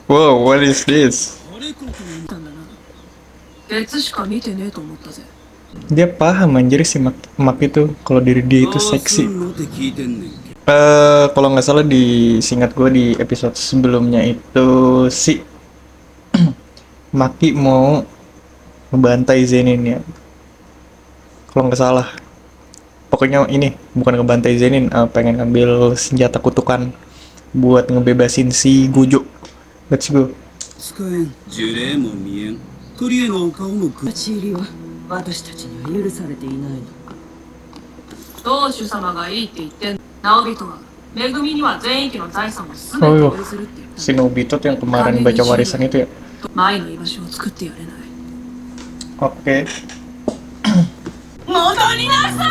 Wow, what is this? 別しか見てねえと思ったぜ。 Dia paham anjir si Mak itu kalau diri dia itu seksi. Kalau nggak salah di singkat gue di episode sebelumnya itu si Maki mau ngebantai Zenin ya. Kalau nggak salah. Pokoknya ini bukan ngebantai Zenin, pengen ngambil senjata kutukan buat ngebebasin si Gojo. Let's go. 立ち入りは私たちには許されていないの。どう主様がいいって言ってんの。直人はめぐみには全域の財産を全て Oh, 譲るって言った。 si Nobito tuh yang kemarin baca warisan itu ya. 前の居場所を作ってやれない。 Oke. 戻りなさ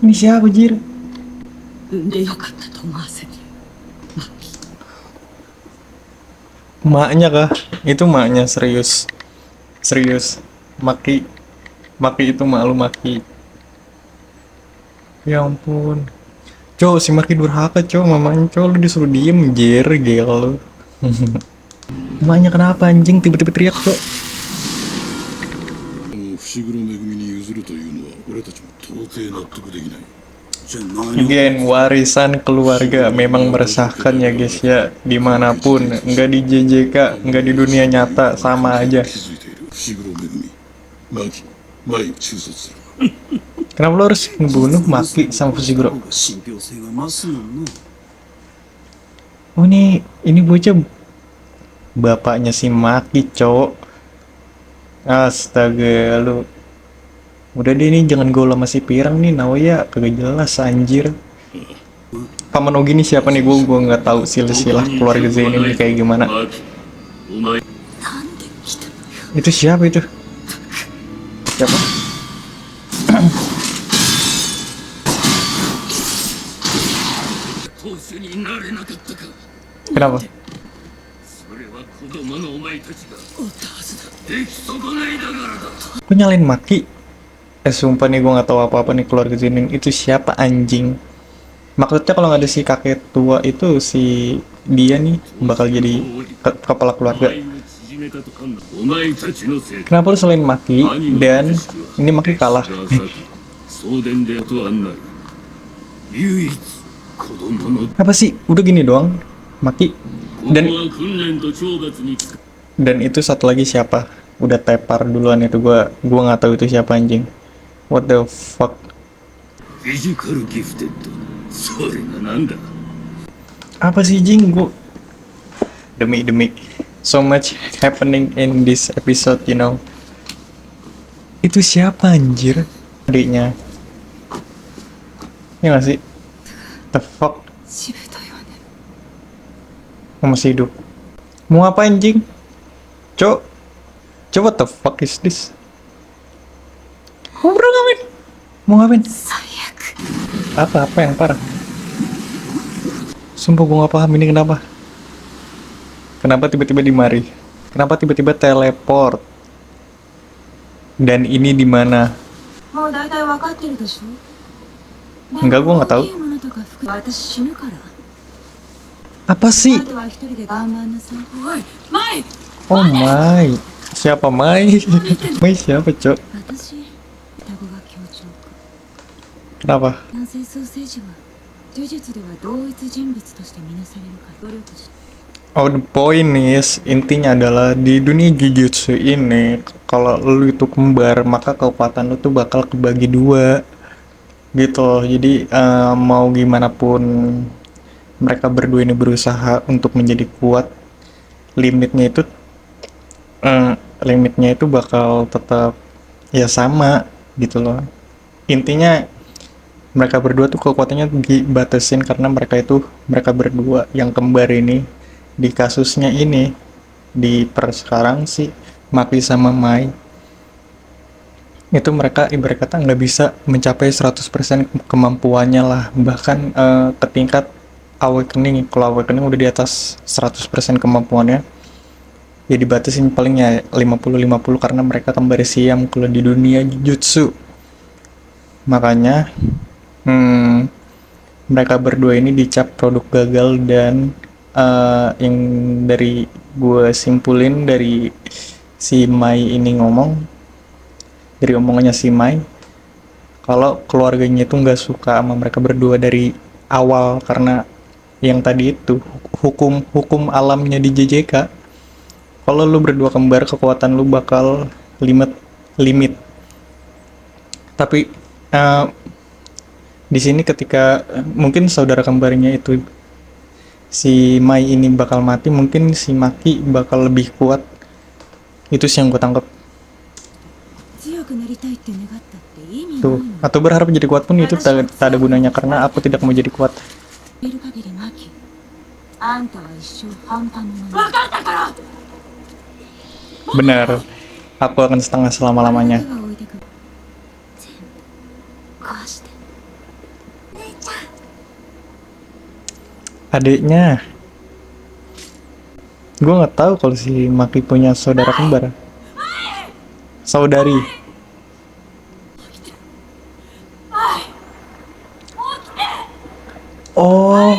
い。 Ini siapa jir? 産んでよかったと思わせて。 Maknya kah? Itu maknya serius. Serius. Maki. Maki itu mak lu Maki. Ya ampun. Cok, si Maki durhaka cok, mamanya cok, lu disuruh diem, jir, gel lu. Emaknya kenapa anjing tiba-tiba teriak cok? Again, warisan keluarga memang meresahkan ya guys ya, dimanapun, nggak di JJK, nggak di dunia nyata, sama aja. Kenapa lo harus ngebunuh Maki sama Fushiguro? Oh ini bocah bapaknya si Maki cok. Astaga lu. Udah deh nih jangan gaul sama si Pirang nih, Naoya kagak jelas anjir. Paman Ogi nih siapa nih, gue nggak tahu silsilah keluarga Zenin ini kayak gimana. Itu siapa itu? Siapa? Kenapa? Lu nyalain Maki? Sumpah nih gue nggak tahu apa-apa nih keluarga Zenin itu siapa anjing. Maksudnya kalau nggak ada si kakek tua itu, si dia nih bakal jadi kepala keluarga. Kenapa lu selain Maki dan ini Maki kalah? Apa sih? Udah gini doang Maki. Dan itu satu lagi siapa? Udah tepar duluan itu, gua nggak tahu itu siapa anjing. What the fuck? Apa sih jing? Gua demi so much happening in this episode, you know. Itu siapa anjir? Adiknya. Ya nggak sih? The fuck? Oh, masih hidup. Mau apa anjing? Coba the fuck is this? Ngobrol ngapain? Mau ngapain? Apa yang parah? Sumpah gue gak paham ini kenapa. Kenapa tiba-tiba di mari? Kenapa tiba-tiba teleport? Dan ini di mana? Enggak, gue nggak tahu. Apa sih? Oh my. Siapa Mai? Mai siapa cok? Kenapa? Oh, the point is, intinya adalah di dunia Jujutsu ini, kalau lu itu kembar, maka kekuatan lu tuh bakal kebagi dua gitu loh. Jadi mau gimana pun mereka berdua ini berusaha untuk menjadi kuat, limitnya itu bakal tetap ya sama gitu loh. Intinya mereka berdua tuh kekuatannya dibatasin karena mereka berdua yang kembar ini di kasusnya ini di sekarang sih Maki sama Mai itu mereka ibarat kata nggak bisa mencapai 100% kemampuannya lah, bahkan ke tingkat awakening. Kalau awakening udah di atas 100% kemampuannya ya dibatasin palingnya 50-50 karena mereka kembar siam kalau di dunia Jujutsu. Makanya mereka berdua ini dicap produk gagal dan yang dari gue simpulin dari si Mai ini ngomong, dari omongannya si Mai, kalau keluarganya itu nggak suka sama mereka berdua dari awal karena yang tadi itu hukum alamnya di JJK. Kalau lu berdua kembar, kekuatan lu bakal limit. Tapi eh, di sini ketika mungkin saudara kembarnya itu si Mai ini bakal mati, mungkin si Maki bakal lebih kuat. Itu sih yang gue tangkap 強くなりたいって願ったって意味ない tuh. の。 Atau berharap jadi kuat pun itu tak ada gunanya karena aku tidak mau jadi kuat. いる限りマキ、あんたは一生半端者分かったから Benar, aku akan setengah selama-lamanya. が置いてくる。全部壊して。 Adiknya, gue nggak tahu kalau si Maki punya saudara kembar, saudari. Oh,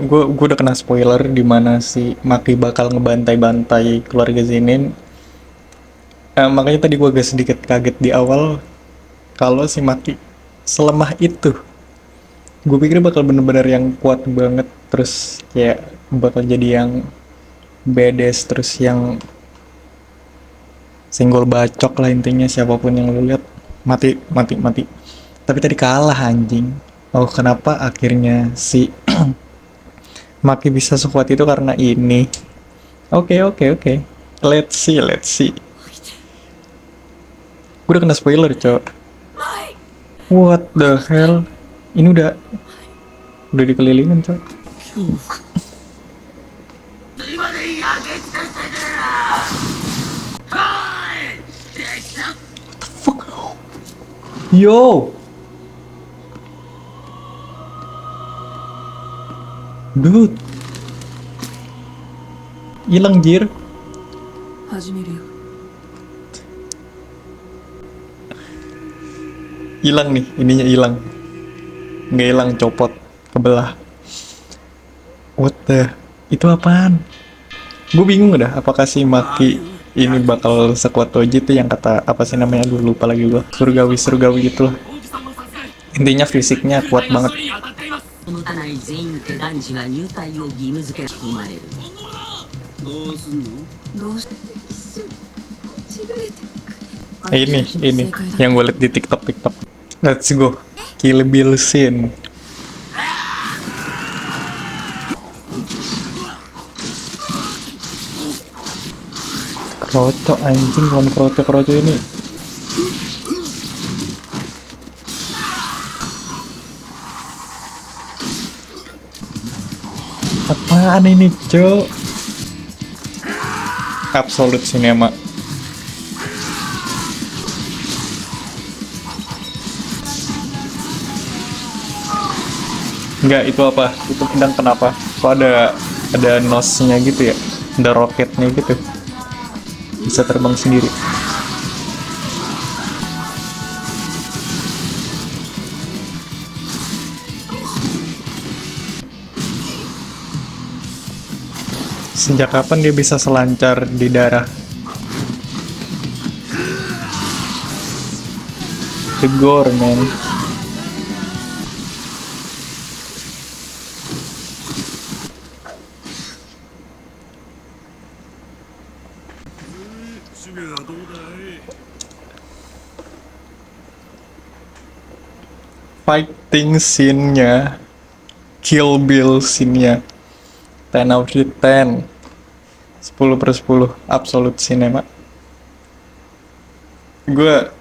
gue udah kena spoiler di mana si Maki bakal ngebantai-bantai keluarga Zenin. Makanya tadi gue agak sedikit kaget di awal kalau si Maki selemah itu. Gue pikir bakal bener-bener yang kuat banget, terus kayak bakal jadi yang badass, terus yang senggol bacok lah intinya, siapapun yang lu lihat mati. Tapi tadi kalah anjing. Oh, kenapa akhirnya si Maki bisa sekuat itu karena ini. Oke. Let's see. Gue udah kena spoiler, cok. What the hell? Ini udah dikelilingin, cok. Yo, dude, hilang jir. 始めるよ Hilang nih, ininya hilang. Nggak hilang, copot, kebelah. What the? Itu apaan? Gue bingung dah, apakah si Maki ini bakal sekuat Toji tuh yang kata apa sih namanya, gue lupa lagi gue. Surgawi gitu lah. Intinya fisiknya kuat banget. 持たない全員って男児は入隊を義務付け込まれる。どうして Ini yang gue liat di TikTok. Let's go, Kill Bill scene. Kroco anjing, kon kroco ini. Apaan ini, cok? Absolute Cinema. Enggak, itu apa? Itu pedang kenapa? Kok ada nosnya gitu ya? Ada roketnya gitu. Bisa terbang sendiri. Sejak kapan dia bisa selancar di darah? The gore, man. Fighting scene-nya, Kill Bill scene-nya, 10 out of 10, 10/10, Absolute Cinema. Gue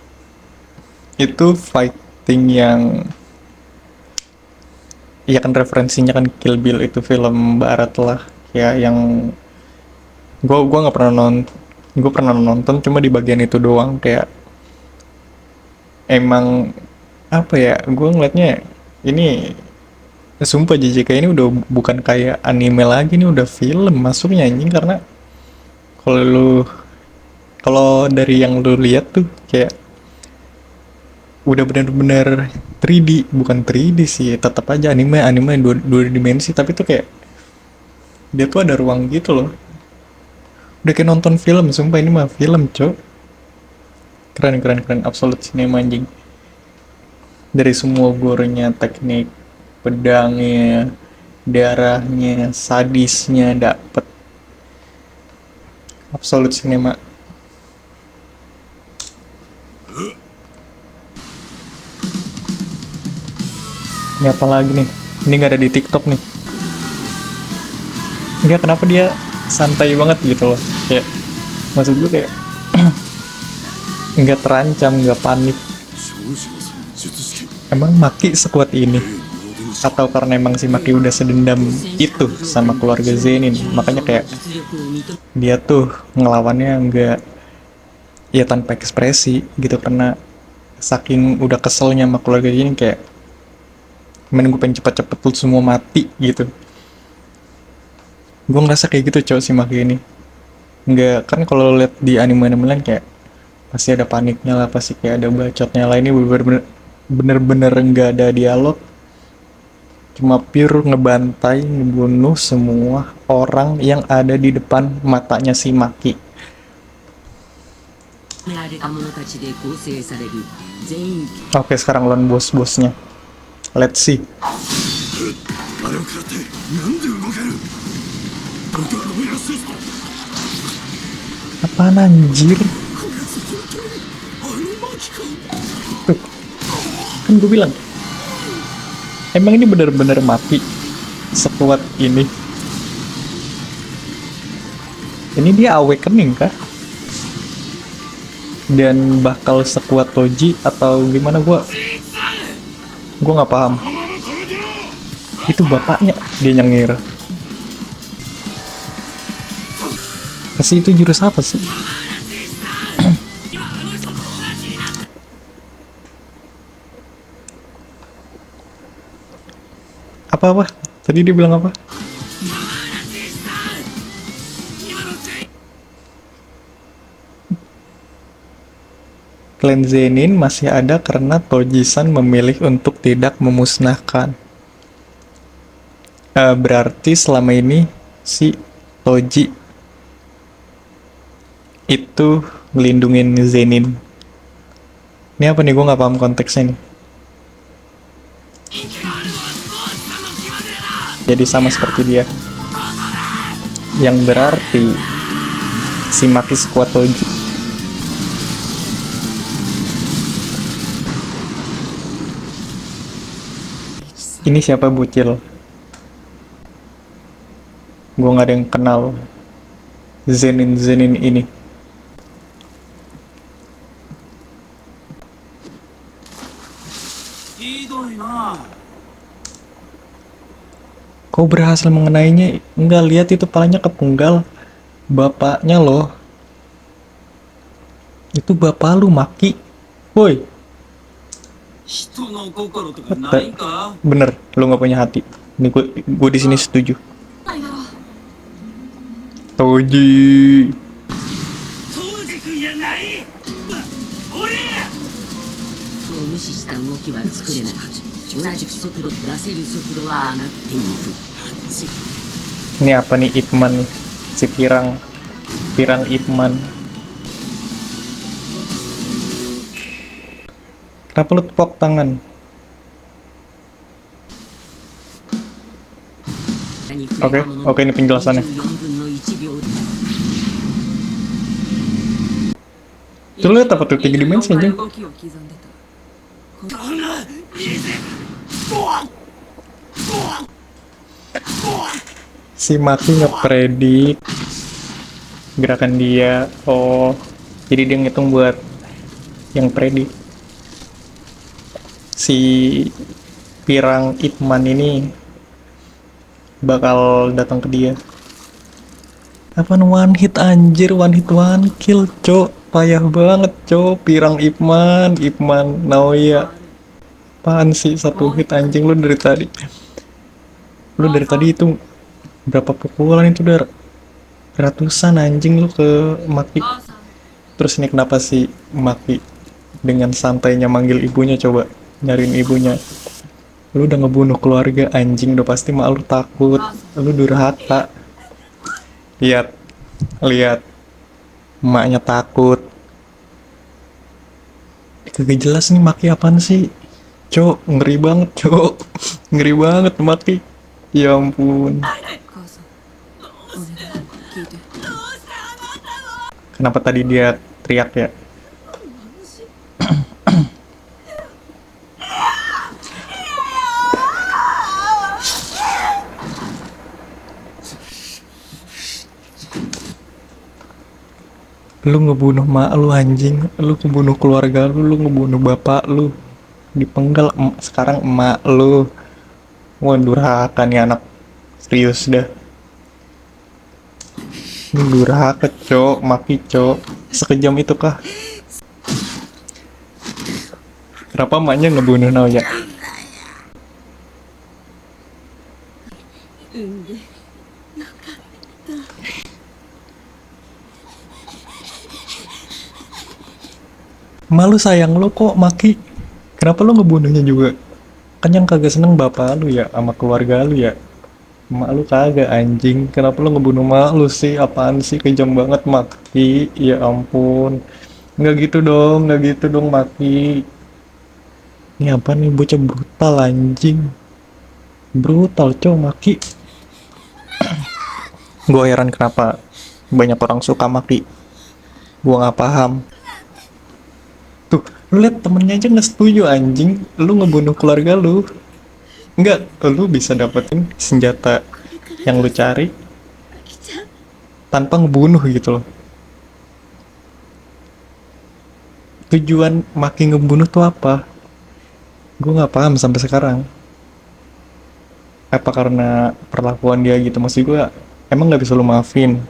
itu fighting yang, ya kan referensinya kan Kill Bill itu film barat lah, ya yang gue nggak pernah nonton. Gue pernah nonton cuma di bagian itu doang, kayak emang apa ya, gue ngeliatnya ini sumpah JJK ini udah bukan kayak anime lagi, nih udah film masuknya anjing. Karena kalau dari yang lu lihat tuh kayak udah bener-bener 3D, bukan 3D sih, tetap aja anime dua dimensi, tapi tuh kayak dia tuh ada ruang gitu loh. Udah kayak nonton film, sumpah ini mah film, cok. Keren keren keren, absolute cinema anjing. Dari semua gore-nya, teknik pedangnya, darahnya, sadisnya dapet. Absolute cinema. Ini apa lagi nih? Ini nggak ada di TikTok nih. Enggak, kenapa dia santai banget gitu loh. Kayak, maksud gue kayak nggak terancam, nggak panik. Emang Maki sekuat ini? Atau karena emang si Maki udah sedendam itu sama keluarga Zenin, makanya kayak 実力を認め dia tuh ngelawannya nggak, ya tanpa ekspresi gitu, karena saking udah keselnya sama keluarga Zenin, kayak gue pengen cepet-cepet lu semua mati gitu. Gue ngerasa kayak gitu cowok si Maki ini. Nggak, kan kalau lihat di anime-anime lain kayak pasti ada paniknya lah, pasti kayak ada bacotnya lah. Ini bener-bener nggak ada dialog, cuma pure ngebantai, ngebunuh semua orang yang ada di depan matanya si Maki. られた者たちで構成される全員 Oke, sekarang lawan bos-bosnya. Let's see. あれを食らってなんで動ける僕はロイヤルシスト Apaan anjir? あのマキか Tuh, kan gue bilang, emang ini bener-bener Maki sekuat ini? Ini dia awakening kah? Dan bakal sekuat Toji atau gimana, gua nggak paham. Itu bapaknya dia nyengir. Kasih itu jurus apa sih? Apa-apa? Tadi dia bilang apa? Klan Zenin masih ada karena Toji-san memilih untuk tidak memusnahkan. Berarti selama ini si Toji itu ngelindungin Zenin. Ini apa nih? Gue nggak paham konteksnya nih. Jadi sama seperti dia. Yang berarti si Maki sekuat Toji. Ini siapa bucil? Gue nggak ada yang kenal Zenin ini. Kau berhasil mengenainya? Enggak, lihat itu palanya kepenggal. Bapaknya loh. Itu bapak lu, Maki. Woi. 人の心とかないか Bener, lu nggak punya hati. Ini gue di sini setuju. Toji. 当時君やない俺やを無視した動きは作れない。同じく速度出せる速度は上がっていく。 Ini apa nih, Ipman nih? Si pirang Ipman. Kenapa lu tepok tangan? Oke, ini penjelasannya. Itu lihat apa tuh, 3 dimensi aja. 動きを刻んでたこんないいぜ Si Maki ngepredik gerakan dia. Oh, jadi dia ngitung buat yang predik. Si pirang Ipman ini bakal datang ke dia. Apaan one hit anjir, one hit one kill, cok. Payah banget, cok. Pirang Ipman Naoya. Apaan sih satu hit anjing, lu dari tadi itu berapa pukulan itu, udah ratusan anjing lu ke Maki. Terus ini kenapa si Maki dengan santainya manggil ibunya, coba nyariin ibunya. Lu udah ngebunuh keluarga anjing, udah pasti mak lu takut. Lu durhaka. Lihat, lihat, emaknya takut. Kagak jelas nih Maki apaan sih? Cok, ngeri banget, cok. Ngeri banget Maki. Ya ampun. 母さんお願い聞いて Kenapa tadi dia teriak ya? Lu ngebunuh mak lu anjing, lu ngebunuh keluarga lu ngebunuh bapak lu, dipenggal sekarang emak lu. Wah durhaka nih anak, serius dah. Ini durhaka cok, Maki cok, sekejam itu kah? Kenapa emaknya ngebunuh Naoya? Malu sayang lu kok Maki. Kenapa lu ngebunuhnya juga? Kan yang kagak seneng bapak lu ya sama keluarga lu ya. Emak lu kagak anjing. Kenapa lu ngebunuh emak lu sih? Apaan sih, kejam banget Maki. Ya ampun. Nggak gitu dong, nggak gitu dong Maki. Ini apa nih, bocah brutal anjing. Brutal cow Maki. Gue heran kenapa banyak orang suka Maki. Gue nggak paham. Tuh, lu liat temennya aja nggak setuju anjing. Lu ngebunuh keluarga lu. Enggak, lu bisa dapetin senjata yang lu cari tanpa ngebunuh gitu loh. Tujuan Maki ngebunuh tuh apa? Gue nggak paham sampai sekarang. Apa karena perlakuan dia gitu? Maksud gue, emang nggak bisa lu maafin?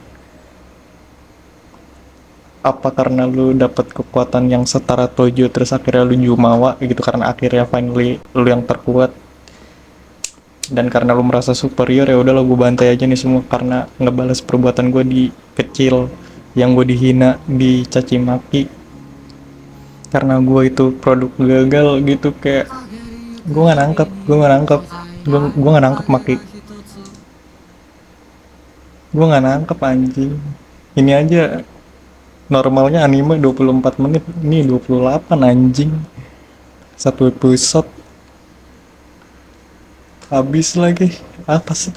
Apa karena lu dapat kekuatan yang setara Tojo terus akhirnya lu jumawa gitu karena akhirnya finally lu yang terkuat? Dan karena lu merasa superior, ya udahlah gue bantai aja nih semua karena ngebales perbuatan gue di kecil, yang gue dihina, dicaci maki karena gue itu produk gagal gitu. Kayak gue nggak nangkep, gue nggak nangkep Maki, gue nggak nangkep anjing. Ini aja normalnya anime 24 menit, ini 28 anjing, satu episode habis lagi. Apa sih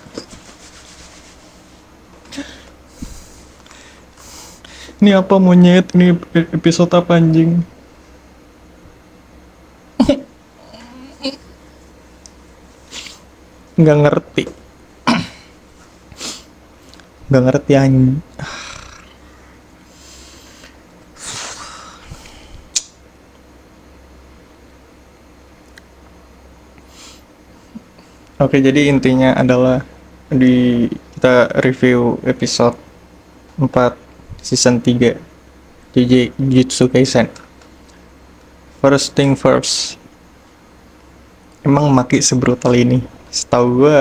ini, apa monyet, ini episode apa anjing? Nggak ngerti, nggak ngerti anjing. Oke, jadi intinya adalah kita review episode 4 season 3 Jujutsu Kaisen. First thing first, emang Maki sebrutal ini? Setahu gue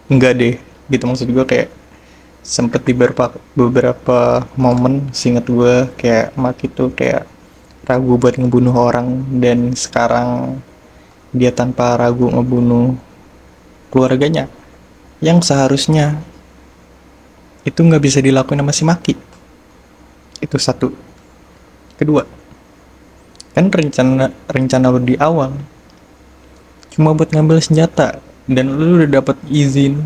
enggak deh, gitu. Maksud gue kayak sempet di beberapa momen seinget gue kayak Maki tuh kayak ragu buat ngebunuh orang, dan sekarang dia tanpa ragu ngebunuh keluarganya yang seharusnya itu nggak bisa dilakuin sama si Maki. Itu satu. Kedua, kan rencana lu di awal cuma buat ngambil senjata, dan lu udah dapat izin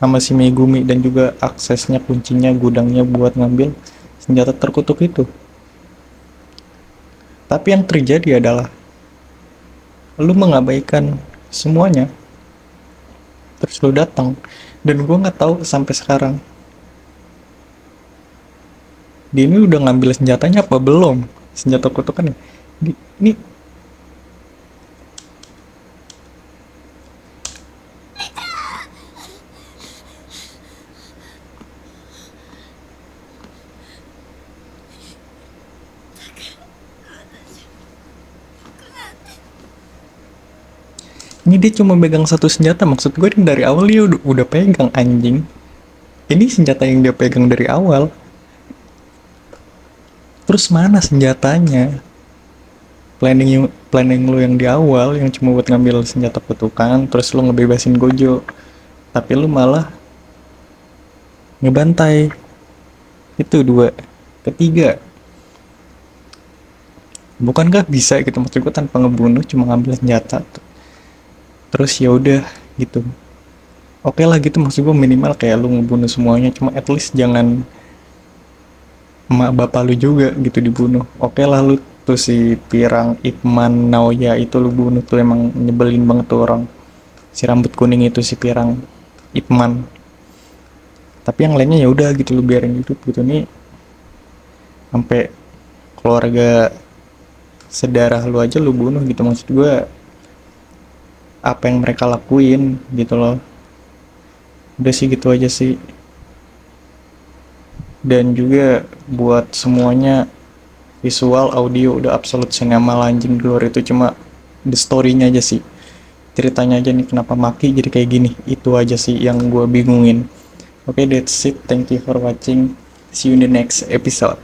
sama si Megumi dan juga aksesnya, kuncinya, gudangnya buat ngambil senjata terkutuk itu. Tapi yang terjadi adalah lu mengabaikan semuanya, terus lu datang, dan gua nggak tahu sampai sekarang dia ini udah ngambil senjatanya apa belum, senjata kutukannya. Ini dia cuma pegang satu senjata. Maksud gue dari awal dia udah pegang anjing. Ini senjata yang dia pegang dari awal. Terus mana senjatanya? planning lu yang di awal yang cuma buat ngambil senjata kutukan, terus lu ngebebasin Gojo, tapi lu malah ngebantai. Itu dua. Ketiga, bukankah bisa gitu, maksud gue, tanpa ngebunuh cuma ngambil senjata tuh. Terus ya udah gitu. Oke lah gitu, maksud gue minimal kayak lu ngebunuh semuanya, cuma at least jangan emak bapak lu juga gitu dibunuh. Oke lah lu tuh si Pirang Ipman Naoya itu lu bunuh tuh, emang nyebelin banget tuh orang. Si rambut kuning itu si Pirang Ipman. Tapi yang lainnya ya udah gitu lu biarin hidup gitu. Nih sampai keluarga sedarah lu aja lu bunuh gitu, maksud gue apa yang mereka lakuin gitu loh. Udah sih gitu aja sih. Dan juga buat semuanya, visual audio udah absolut senyamal anjing di luar itu, cuma the story-nya aja sih, ceritanya aja nih kenapa Maki jadi kayak gini, itu aja sih yang gue bingungin. Oke, that's it, thank you for watching, see you in the next episode.